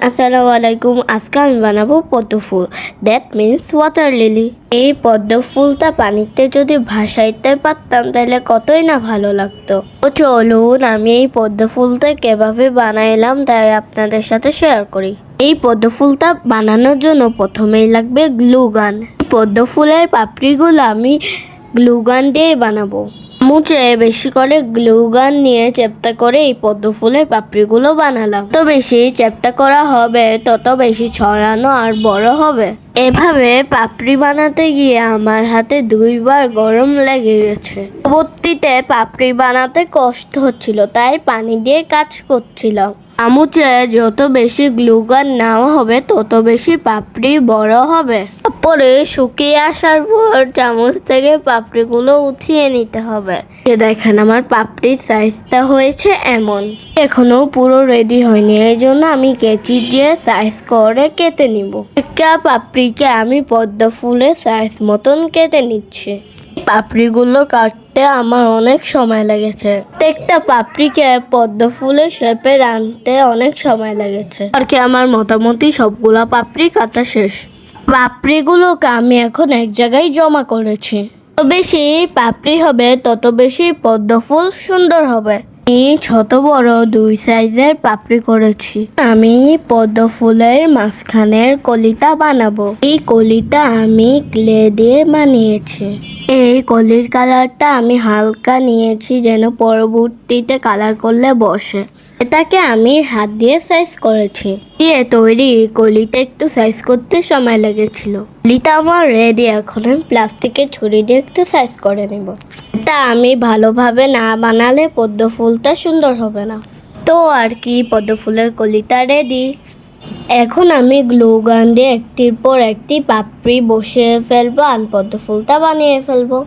আসসালামু আলাইকুম। আজকে আমি বানাবো পদ্ম ফুল, দ্যাট মিন্স ওয়াটার লিলি। এই পদ্ম ফুলটা পানিতে যদি ভাসাইতে পারতাম তাহলে কতই না ভালো লাগতো। তো চলুন আমি এই পদ্ম ফুলটা কিভাবে বানাইলাম তাই আপনাদের সাথে শেয়ার করি। এই পদ্ম ফুলটা বানানোর জন্য প্রথমেই লাগবে গ্লু গান। পদ্ম ফুলের পাপড়িগুলো আমি গ্লু গান দিয়েই বানাবো। মুচে বেশি করে গ্লু গান নিয়ে চ্যাপ্টা করে এই পদ্ম ফুলের পাপড়িগুলো বানালাম। তো বেশি চ্যাপ্টা করা হবে তত বেশি ছড়ানো আর বড় হবে। এভাবে পাপড়ি বানাতে গিয়ে আমার হাতে 2বার গরম লেগে গেছে। পরবর্তীতে পাপড়ি বানাতে কষ্ট হচ্ছিল, তাই পানি দিয়ে কাজ করছিলাম। চামচে যত বেশি গ্লুগান নেওয়া হবে তত বেশি পাপড়ি বড় হবে। তারপরে শুকিয়ে আসার পর চামচ থেকে পাপড়িগুলো উঠিয়ে নিতে হবে। দেখেন আমার পাপড়ির সাইজটা হয়েছে এমন। এখনো পুরো রেডি হয়নি, এই জন্য আমি কেচি দিয়ে সাইজ করে কেটে নিব। একটা পাপড়িকে আমি পদ্ম ফুলের সাইজ মতন কেটে নিচ্ছি। পাপড়িগুলো কাটতে আমার অনেক সময় লেগেছে। প্রত্যেকটা পাপড়িকে পদ্ম ফুলের শেপে আনতে অনেক সময় লেগেছে। আর কি আমার মোটামুটি সবগুলা পাপড়ি কাটা শেষ। পাপড়িগুলোকে আমি এখন এক জায়গায় জমা করেছি। যত বেশি পাপড়ি হবে তত বেশি পদ্ম ফুল সুন্দর হবে। আমি ছোট বড় 2 সাইজের পাপড়ি করেছি। আমি পদ্ম ফুলের মাঝখানের কলিটা বানাবো। এই কলিটা আমি ক্লে দিয়ে বানিয়েছি। এই কলির কালারটা আমি হালকা নিয়েছি যেন পরবর্তীতে কালার করলে বসে। এটাকে আমি হাত দিয়ে সাইজ করেছি। দিয়ে তৈরি কলিটা একটু সাইজ করতে সময় লেগেছিল। কলিটা আমার রেডি, এখন আমি প্লাস্টিকের ছুরি দিয়ে একটু সাইজ করে নেব। এটা আমি ভালোভাবে না বানালে পদ্ম ফুলটা সুন্দর হবে না। তো আর কি পদ্ম ফুলের কলিটা রেডি। এখন আমি গ্লু গান দিয়ে একটির পর একটি পাপড়ি বসিয়ে ফেলবো আর পদ্ম ফুলটা বানিয়ে ফেলবো।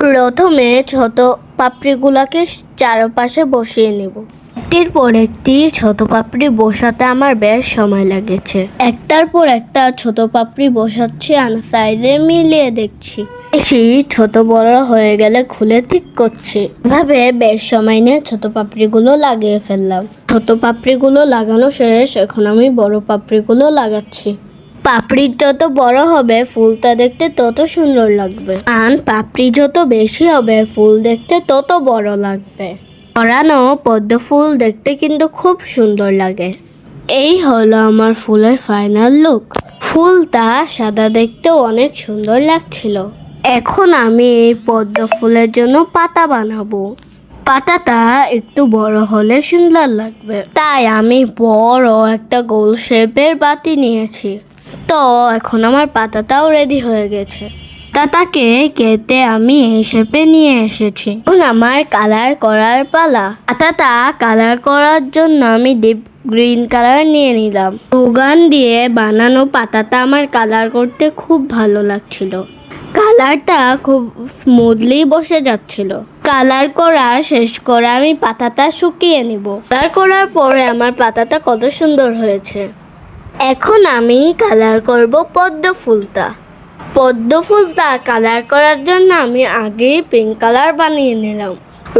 প্রথমে ছোট পাপড়িগুলোকে চারপাশে বসিয়ে নেব। একটির পর একটি ছোট পাপড়ি বসাতে আমার বেশ সময় লেগেছে। একটার পর একটা ছোট পাপড়ি বসাচ্ছি আর সাইজে মিলিয়ে দেখছি। বেশি ছোট বড় হয়ে গেলে খুলে ঠিক করছি। এভাবে বেশ সময় নিয়ে ছোট পাপড়িগুলো লাগিয়ে ফেললাম। ছোট পাপড়িগুলো লাগানো শেষ, এখন আমি বড় পাপড়িগুলো লাগাচ্ছি। পাপড়ি যত বড় হবে ফুলটা দেখতে তত সুন্দর লাগবে, আর পাপড়ি যত বেশি হবে ফুল দেখতে তত বড় লাগবে। ছড়ানো পদ্ম ফুল দেখতে কিন্তু খুব সুন্দর লাগে। এই হলো আমার ফুলের ফাইনাল লুক। ফুলটা সাদা দেখতে অনেক সুন্দর লাগছিল। এখন আমি এই পদ্ম ফুলের জন্য পাতা বানাবো। পাতাটা একটু বড় হলে সুন্দর লাগবে, তাই আমি বড় একটা গোল শেপের বাটি নিয়েছি। তো এখন আমার পাতাটাও রেডি হয়ে গেছে। পাতাটাকে কেটে আমি এই শেপে নিয়ে এসেছি। এখন আমার কালার করার পালা। পাতাটা কালার করার জন্য আমি ডিপ গ্রিন কালার নিয়ে নিলাম। গ্লুগান দিয়ে বানানো পাতাটা আমার কালার করতে খুব ভালো লাগছিল। কালারটা খুব স্মুথলি বসে যাচ্ছিল। কালার করা শেষ করে আমি পাতাটা শুকিয়ে নিব। কালার করার পরে আমার পাতাটা কত সুন্দর হয়েছে। এখন আমি কালার করব পদ্ম ফুলটা। পদ্ম ফুলটা কালার করার জন্য আমি আগেই পিঙ্ক কালার বানিয়ে নিলাম।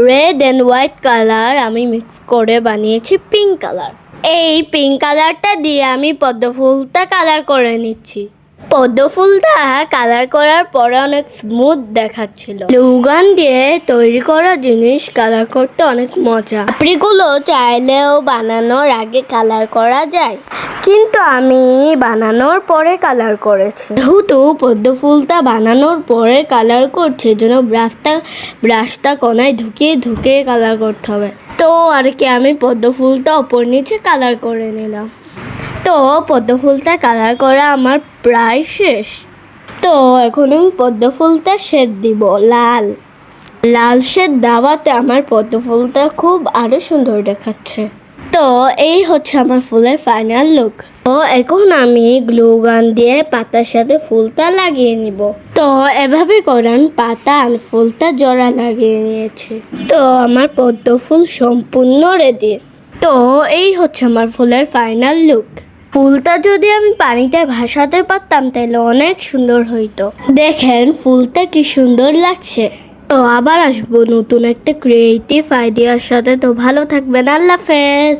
রেড অ্যান্ড হোয়াইট কালার আমি মিক্স করে বানিয়েছি পিঙ্ক কালার। এই পিঙ্ক কালারটা দিয়ে আমি পদ্ম ফুলটা কালার করে নিচ্ছি। পদ্ম ফুলটা কালার করার পরে অনেক স্মুথ দেখাচ্ছিল। গ্লুগান দিয়ে তৈরি করা জিনিস কালার করতে অনেক মজা। পাপড়িগুলো চাইলেও বানানোর আগে কালার করা যায়, কিন্তু আমি বানানোর পরে কালার করেছি। যেহেতু পদ্ম ফুলটা বানানোর পরে কালার করছে জন্য ব্রাশটা কোনায় ঢুকিয়ে কালার করতে হবে। তো আর কি আমি পদ্ম ফুলটা ওপর নিচে কালার করে নিলাম। তো পদ্ম ফুলটা কালার করা আমার প্রায় শেষ। তো এখন আমি পদ্ম ফুলটা শেড দিব লাল শেড দেওয়াতে আমার পদ্ম ফুলটা খুব আরো সুন্দর দেখাচ্ছে। তো এই হচ্ছে আমার ফুলের ফাইনাল লুক। তো এখন আমি গ্লু গান দিয়ে পাতার সাথে ফুলটা লাগিয়ে নিব। তো এভাবে করে আমি পাতা আর ফুলটা জোড়া লাগিয়ে নিয়েছি। তো আমার পদ্ম ফুল সম্পূর্ণ রেডি। তো এই হচ্ছে আমার ফুলের ফাইনাল লুক। ফুলটা যদি আমি পানিতে ভাসাতে পারতাম তাহলে অনেক সুন্দর হইতো। দেখেন ফুলটা কি সুন্দর লাগছে। তো আবার আসবো নতুন একটা ক্রিয়েটিভ আইডিয়ার সাথে। তো ভালো থাকবেন, আল্লাহ হাফেজ।